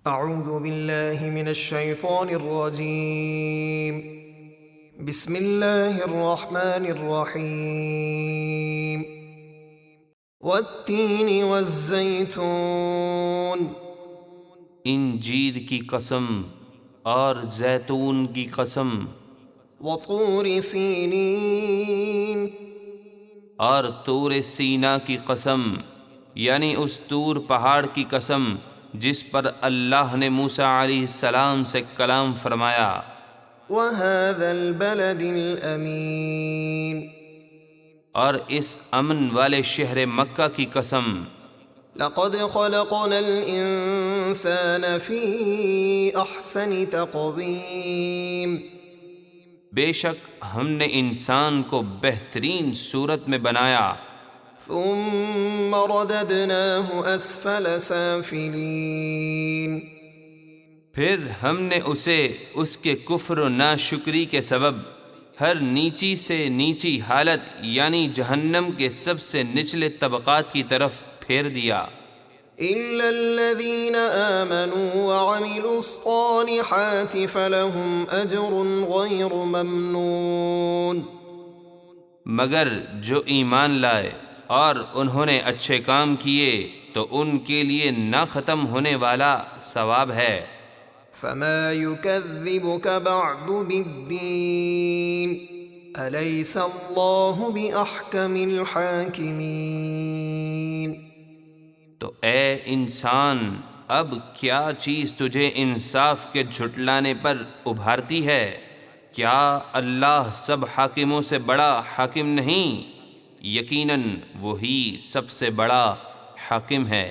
اعوذ باللہ من الشیطان الرجیم بسم اللہ الرحمن الرحیم والتین والزیتون، انجیر کی قسم اور زیتون کی قسم، وطور سینین، اور طور سینا کی قسم، یعنی اس طور پہاڑ کی قسم جس پر اللہ نے موسیٰ علیہ السلام سے کلام فرمایا، وهذا البلد الامین، اور اس امن والے شہر مکہ کی قسم، لقد خلقنا الانسان فی احسن تقویم، بے شک ہم نے انسان کو بہترین صورت میں بنایا، ثم رددناه اسفل سافلین، پھر ہم نے اسے اس کے کفر و ناشکری کے سبب ہر نیچی سے نیچی حالت یعنی جہنم کے سب سے نچلے طبقات کی طرف پھیر دیا، الا الذين آمنوا وعملوا الصالحات فلهم اجر غیر ممنون، مگر جو ایمان لائے اور انہوں نے اچھے کام کیے تو ان کے لیے نہ ختم ہونے والا ثواب ہے۔ فما يكذبك بعد بالدين أليس الله بأحكم الحاكمين، تو اے انسان، اب کیا چیز تجھے انصاف کے جھٹلانے پر ابھارتی ہے؟ کیا اللہ سب حاکموں سے بڑا حاکم نہیں؟ یقیناً وہی سب سے بڑا حاکم ہے۔